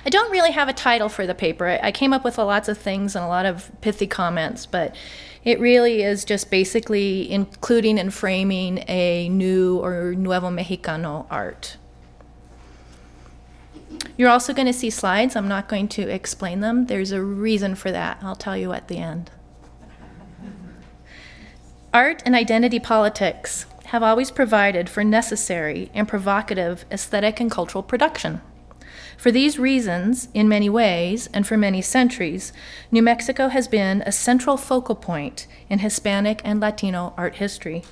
I don't really have a title for the paper. I came up with lots of things and a lot of pithy comments, but it really is just basically including and framing a new or Nuevo Mexicano art. You're also going to see slides. I'm not going to explain them. There's a reason for that. I'll tell you at the end. Art and identity politics have always provided for necessary and provocative aesthetic and cultural production. For these reasons, in many ways, and for many centuries, New Mexico has been a central focal point in Hispanic and Latino art history.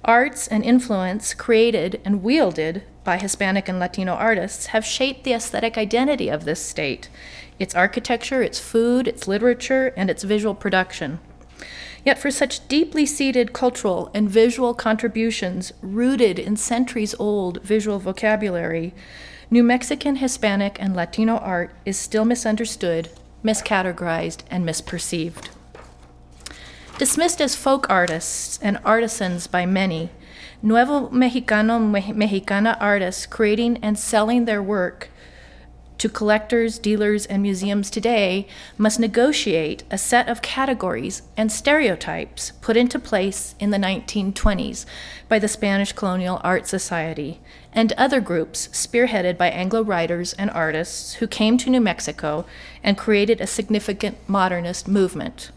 Arts and influence created and wielded by Hispanic and Latino artists have shaped the aesthetic identity of this state, its architecture, its food, its literature, and its visual production. Yet for such deeply seated cultural and visual contributions rooted in centuries-old visual vocabulary, New Mexican, Hispanic, and Latino art is still misunderstood, miscategorized, and misperceived. Dismissed as folk artists and artisans by many, Nuevo Mexicana artists creating and selling their work to collectors, dealers, and museums today must negotiate a set of categories and stereotypes put into place in the 1920s by the Spanish Colonial Art Society and other groups spearheaded by Anglo writers and artists who came to New Mexico and created a significant modernist movement.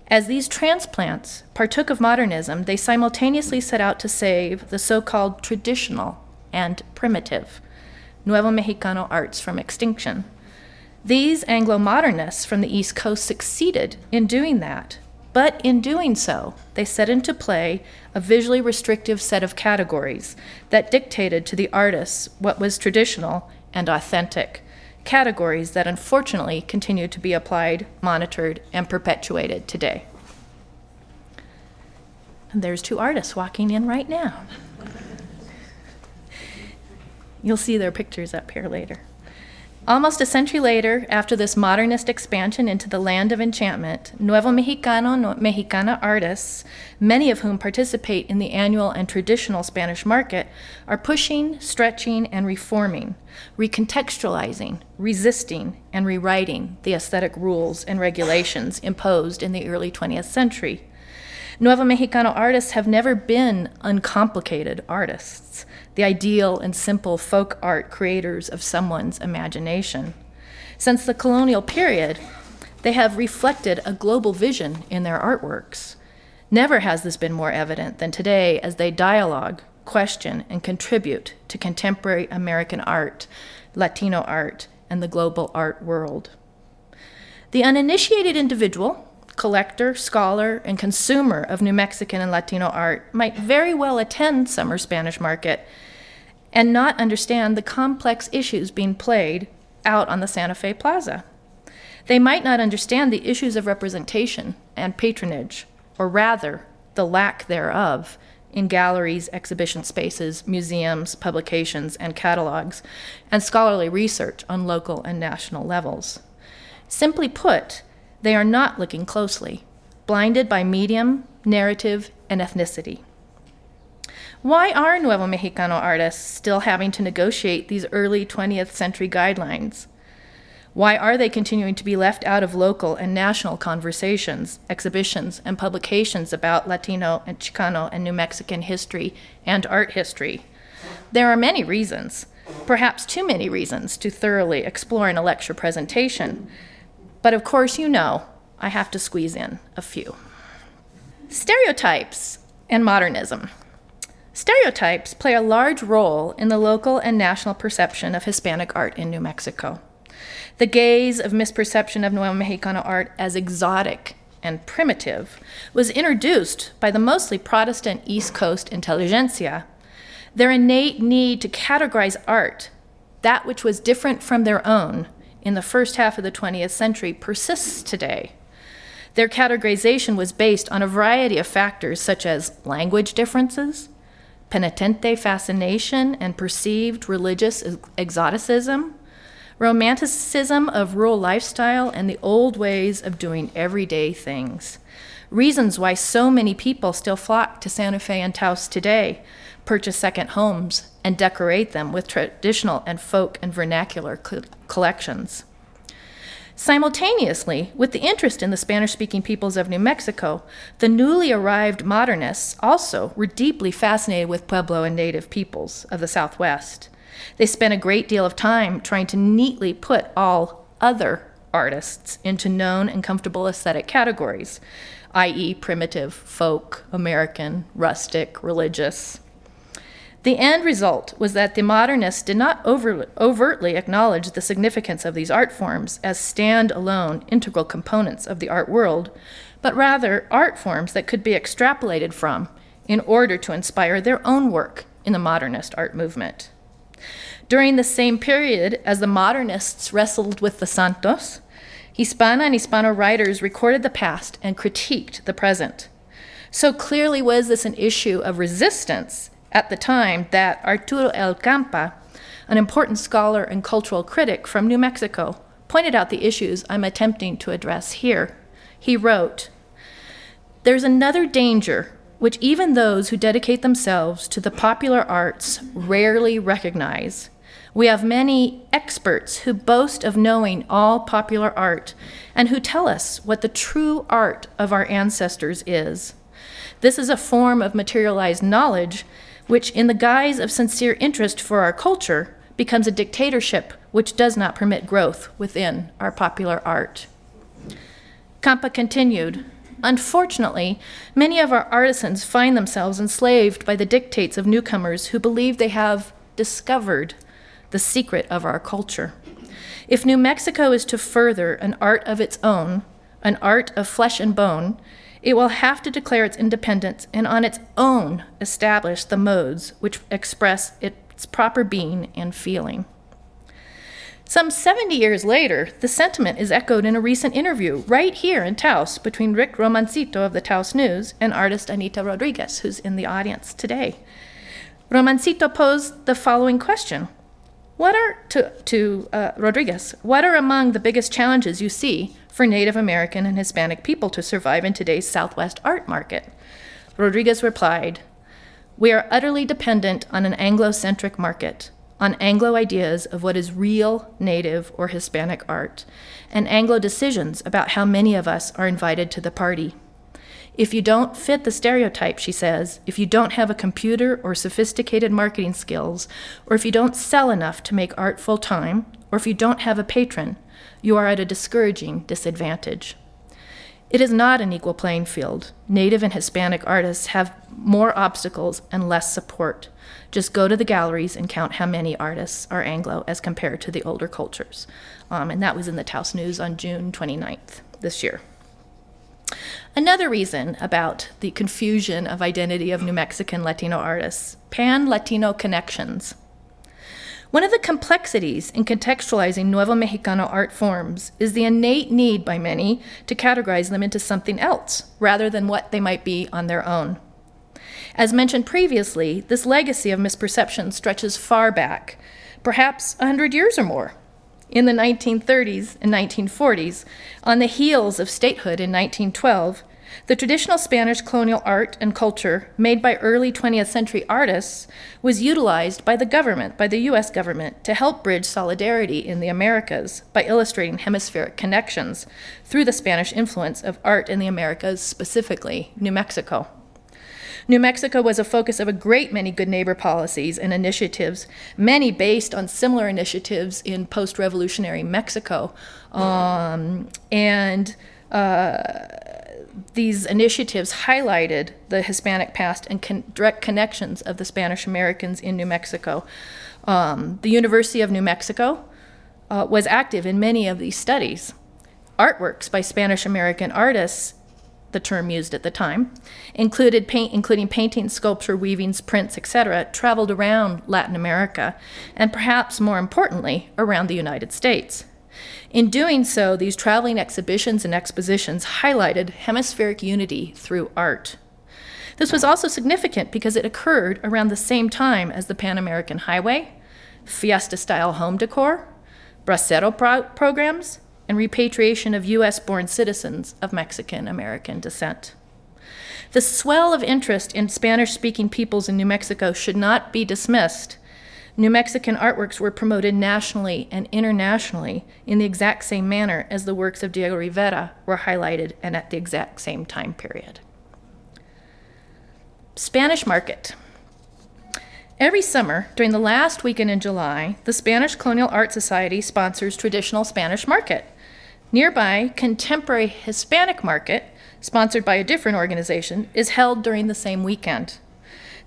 As these transplants partook of modernism, they simultaneously set out to save the so-called traditional and primitive Nuevo Mexicano arts from extinction. These Anglo-modernists from the East Coast succeeded in doing that, but in doing so, they set into play a visually restrictive set of categories that dictated to the artists what was traditional and authentic, categories that unfortunately continue to be applied, monitored, and perpetuated today. And there's two artists walking in right now. You'll see their pictures up here later. Almost a century later, after this modernist expansion into the land of enchantment, Nuevo Mexicana artists, many of whom participate in the annual and traditional Spanish market, are pushing, stretching, and reforming, recontextualizing, resisting, and rewriting the aesthetic rules and regulations imposed in the early 20th century. Nuevo Mexicano artists have never been uncomplicated artists, the ideal and simple folk art creators of someone's imagination. Since the colonial period, they have reflected a global vision in their artworks. Never has this been more evident than today as they dialogue, question, and contribute to contemporary American art, Latino art, and the global art world. The uninitiated individual, collector, scholar, and consumer of New Mexican and Latino art might very well attend summer Spanish market and not understand the complex issues being played out on the Santa Fe Plaza. They might not understand the issues of representation and patronage, or rather, the lack thereof, in galleries, exhibition spaces, museums, publications, and catalogs, and scholarly research on local and national levels. Simply put, they are not looking closely, blinded by medium, narrative, and ethnicity. Why are Nuevo Mexicano artists still having to negotiate these early 20th century guidelines? Why are they continuing to be left out of local and national conversations, exhibitions, and publications about Latino and Chicano and New Mexican history and art history? There are many reasons, perhaps too many reasons to thoroughly explore in a lecture presentation. But of course, you know, I have to squeeze in a few. Stereotypes and modernism. Stereotypes play a large role in the local and national perception of Hispanic art in New Mexico. The gaze of misperception of Nuevo Mexicano art as exotic and primitive was introduced by the mostly Protestant East Coast intelligentsia. Their innate need to categorize art, that which was different from their own, in the first half of the 20th century persists today. Their categorization was based on a variety of factors such as language differences, penitente fascination and perceived religious exoticism, romanticism of rural lifestyle, and the old ways of doing everyday things. Reasons why so many people still flock to Santa Fe and Taos today, purchase second homes, and decorate them with traditional and folk and vernacular collections. Simultaneously, with the interest in the Spanish-speaking peoples of New Mexico, the newly arrived modernists also were deeply fascinated with Pueblo and native peoples of the Southwest. They spent a great deal of time trying to neatly put all other artists into known and comfortable aesthetic categories, i.e. primitive, folk, American, rustic, religious. The end result was that the modernists did not overtly acknowledge the significance of these art forms as stand-alone integral components of the art world, but rather art forms that could be extrapolated from in order to inspire their own work in the modernist art movement. During the same period as the modernists wrestled with the Santos, Hispana and Hispano writers recorded the past and critiqued the present. So clearly was this an issue of resistance at the time that Arturo L. Campa, an important scholar and cultural critic from New Mexico, pointed out the issues I'm attempting to address here. He wrote, "There's another danger which even those who dedicate themselves to the popular arts rarely recognize. We have many experts who boast of knowing all popular art and who tell us what the true art of our ancestors is. This is a form of materialized knowledge which, in the guise of sincere interest for our culture, becomes a dictatorship which does not permit growth within our popular art." Campa continued, "Unfortunately, many of our artisans find themselves enslaved by the dictates of newcomers who believe they have discovered the secret of our culture. If New Mexico is to further an art of its own, an art of flesh and bone, it will have to declare its independence and on its own establish the modes which express its proper being and feeling." Some 70 years later, the sentiment is echoed in a recent interview right here in Taos between Rick Romancito of the Taos News and artist Anita Rodriguez, who's in the audience today. Romancito posed the following question. Rodriguez, what are among the biggest challenges you see for Native American and Hispanic people to survive in today's Southwest art market? Rodriguez replied, "We are utterly dependent on an Anglo-centric market, on Anglo ideas of what is real Native or Hispanic art, and Anglo decisions about how many of us are invited to the party. If you don't fit the stereotype," she says, "if you don't have a computer or sophisticated marketing skills, or if you don't sell enough to make art full-time, or if you don't have a patron, you are at a discouraging disadvantage." It is not an equal playing field. Native and Hispanic artists have more obstacles and less support. Just go to the galleries and count how many artists are Anglo as compared to the older cultures. And that was in the Taos News on June 29th this year. Another reason about the confusion of identity of New Mexican Latino artists, pan-Latino connections. One of the complexities in contextualizing Nuevo Mexicano art forms is the innate need by many to categorize them into something else, rather than what they might be on their own. As mentioned previously, this legacy of misperception stretches far back, perhaps 100 years or more. In the 1930s and 1940s, on the heels of statehood in 1912, the traditional Spanish colonial art and culture made by early 20th century artists was utilized by the government, by the US government, to help bridge solidarity in the Americas by illustrating hemispheric connections through the Spanish influence of art in the Americas, specifically New Mexico. New Mexico was a focus of a great many good neighbor policies and initiatives, many based on similar initiatives in post-revolutionary Mexico. These initiatives highlighted the Hispanic past and direct connections of the Spanish Americans in New Mexico. The University of New Mexico was active in many of these studies. Artworks by Spanish American artists, the term used at the time, including painting, sculpture, weavings, prints, etc., traveled around Latin America, and perhaps more importantly, around the United States. In doing so, these traveling exhibitions and expositions highlighted hemispheric unity through art. This was also significant because it occurred around the same time as the Pan American Highway, fiesta-style home decor, bracero programs, and repatriation of US-born citizens of Mexican-American descent. The swell of interest in Spanish-speaking peoples in New Mexico should not be dismissed New Mexican artworks were promoted nationally and internationally in the exact same manner as the works of Diego Rivera were highlighted and at the exact same time period. Spanish market. Every summer, during the last weekend in July, the Spanish Colonial Art Society sponsors traditional Spanish market. Nearby, Contemporary Hispanic Market, sponsored by a different organization, is held during the same weekend.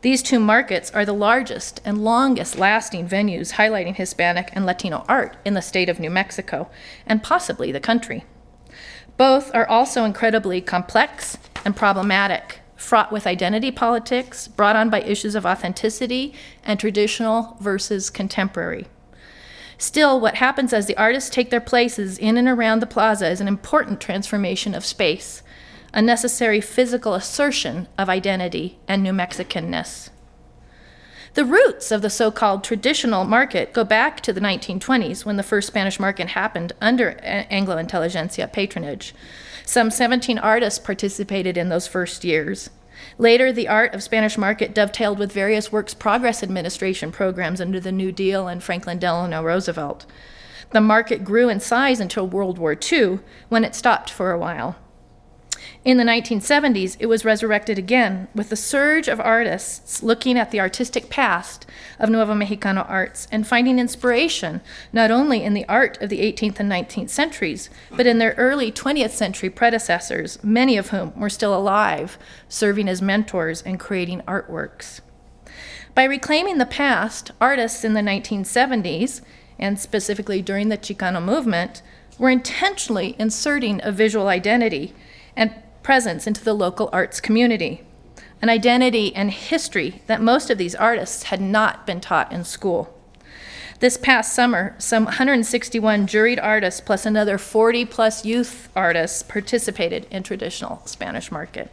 These two markets are the largest and longest lasting venues highlighting Hispanic and Latino art in the state of New Mexico, and possibly the country. Both are also incredibly complex and problematic, fraught with identity politics, brought on by issues of authenticity and traditional versus contemporary. Still, what happens as the artists take their places in and around the plaza is an important transformation of space, a necessary physical assertion of identity and New Mexicanness. The roots of the so-called traditional market go back to the 1920s, when the first Spanish market happened under Anglo-intelligentsia patronage. Some 17 artists participated in those first years. Later, the art of Spanish market dovetailed with various Works Progress Administration programs under the New Deal and Franklin Delano Roosevelt. The market grew in size until World War II, when it stopped for a while. In the 1970s, it was resurrected again with the surge of artists looking at the artistic past of Nuevo Mexicano arts and finding inspiration not only in the art of the 18th and 19th centuries, but in their early 20th century predecessors, many of whom were still alive, serving as mentors and creating artworks. By reclaiming the past, artists in the 1970s, and specifically during the Chicano movement, were intentionally inserting a visual identity and presence into the local arts community, an identity and history that most of these artists had not been taught in school. This past summer, some 161 juried artists plus another 40 plus youth artists participated in traditional Spanish market.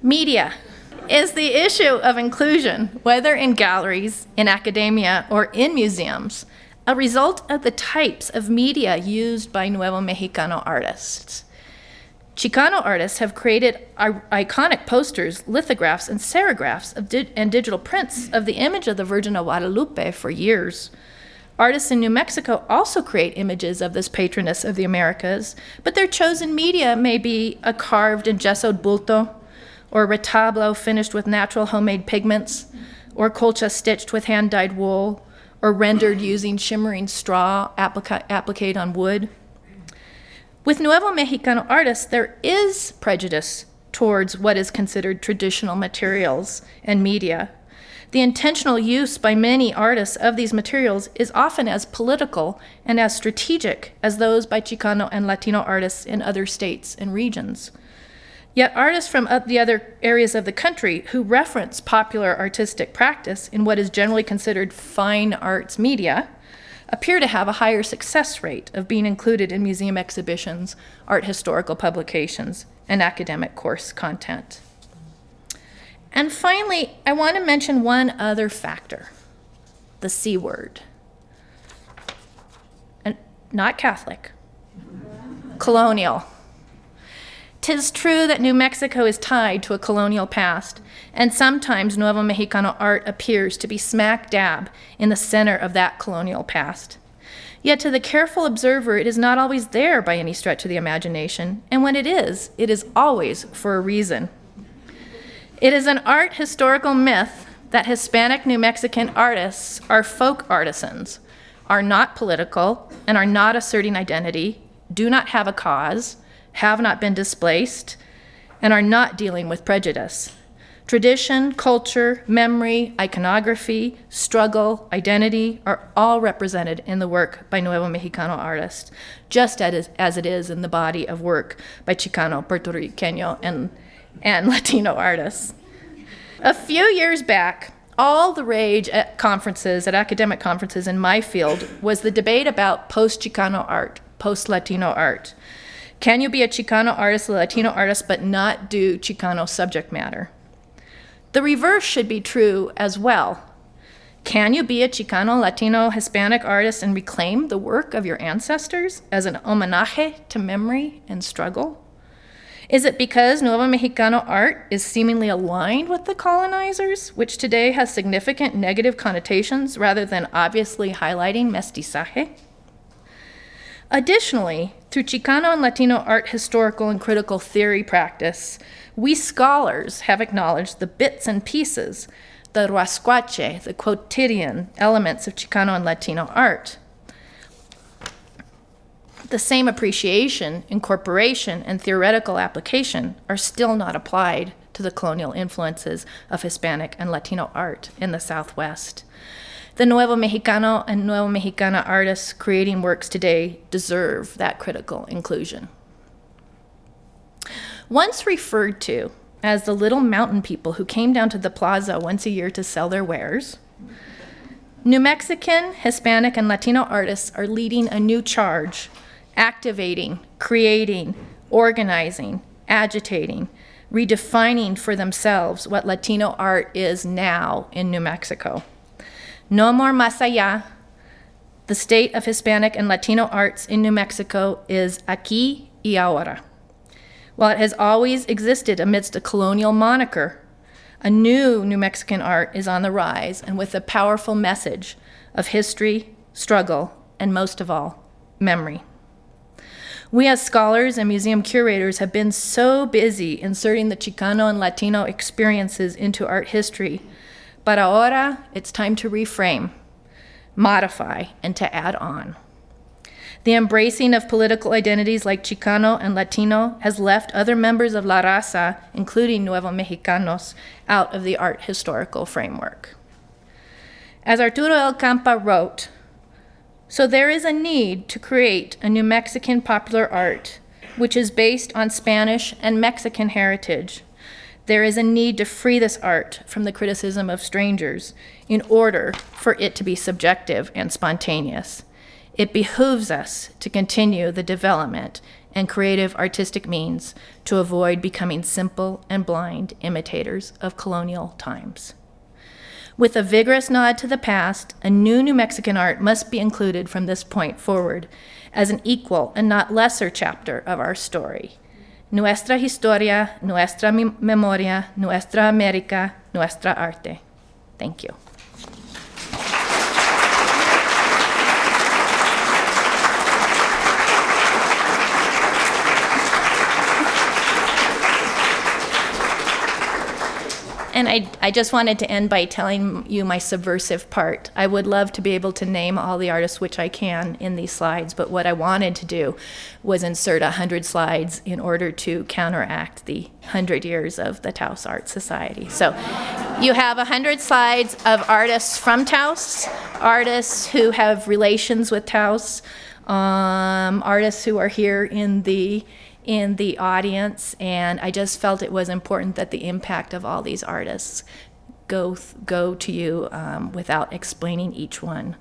Media is the issue of inclusion, whether in galleries, in academia, or in museums, a result of the types of media used by Nuevo Mexicano artists. Chicano artists have created iconic posters, lithographs, and serigraphs and digital prints of the image of the Virgin of Guadalupe for years. Artists in New Mexico also create images of this patroness of the Americas, but their chosen media may be a carved and gessoed bulto, or a retablo finished with natural homemade pigments, or colcha stitched with hand-dyed wool, or rendered using shimmering straw appliqued on wood. With Nuevo Mexicano artists, there is prejudice towards what is considered traditional materials and media. The intentional use by many artists of these materials is often as political and as strategic as those by Chicano and Latino artists in other states and regions. Yet artists from the other areas of the country who reference popular artistic practice in what is generally considered fine arts media appear to have a higher success rate of being included in museum exhibitions, art historical publications, and academic course content. And finally, I want to mention one other factor, the C word. And not Catholic, colonial. 'Tis true that New Mexico is tied to a colonial past, and sometimes Nuevo Mexicano art appears to be smack dab in the center of that colonial past. Yet to the careful observer, it is not always there by any stretch of the imagination, and when it is always for a reason. It is an art historical myth that Hispanic New Mexican artists are folk artisans, are not political, and are not asserting identity, do not have a cause, have not been displaced, and are not dealing with prejudice. Tradition, culture, memory, iconography, struggle, identity are all represented in the work by Nuevo Mexicano artists, just as it is in the body of work by Chicano, Puerto Riqueño, and Latino artists. A few years back, all the rage at conferences, at academic conferences in my field, was the debate about post-Chicano art, post-Latino art. Can you be a Chicano artist, a Latino artist, but not do Chicano subject matter? The reverse should be true as well. Can you be a Chicano, Latino, Hispanic artist and reclaim the work of your ancestors as an homenaje to memory and struggle? Is it because Nuevo Mexicano art is seemingly aligned with the colonizers, which today has significant negative connotations rather than obviously highlighting mestizaje? Additionally, through Chicano and Latino art historical and critical theory practice, we scholars have acknowledged the bits and pieces, the rascuache, the quotidian elements of Chicano and Latino art. The same appreciation, incorporation, and theoretical application are still not applied to the colonial influences of Hispanic and Latino art in the Southwest. The Nuevo Mexicano and Nuevo Mexicana artists creating works today deserve that critical inclusion. Once referred to as the little mountain people who came down to the plaza once a year to sell their wares, New Mexican, Hispanic, and Latino artists are leading a new charge, activating, creating, organizing, agitating, redefining for themselves what Latino art is now in New Mexico. No more más allá. The state of Hispanic and Latino arts in New Mexico is aquí y ahora. While it has always existed amidst a colonial moniker, a new New Mexican art is on the rise and with a powerful message of history, struggle, and most of all, memory. We as scholars and museum curators have been so busy inserting the Chicano and Latino experiences into art history, but ahora it's time to reframe, modify, and to add on. The embracing of political identities like Chicano and Latino has left other members of La Raza, including Nuevo Mexicanos, out of the art historical framework. As Arturo El Campa wrote, so there is a need to create a New Mexican popular art which is based on Spanish and Mexican heritage. There is a need to free this art from the criticism of strangers in order for it to be subjective and spontaneous. It behooves us to continue the development and creative artistic means to avoid becoming simple and blind imitators of colonial times. With a vigorous nod to the past, a new New Mexican art must be included from this point forward as an equal and not lesser chapter of our story. Nuestra historia, nuestra memoria, nuestra América, nuestra arte. Thank you. And I just wanted to end by telling you my subversive part. I would love to be able to name all the artists, which I can, in these slides, but what I wanted to do was insert 100 slides in order to counteract the 100 years of the Taos Art Society. So you have 100 slides of artists from Taos, artists who have relations with Taos, artists who are here in the audience, and I just felt it was important that the impact of all these artists go to you without explaining each one.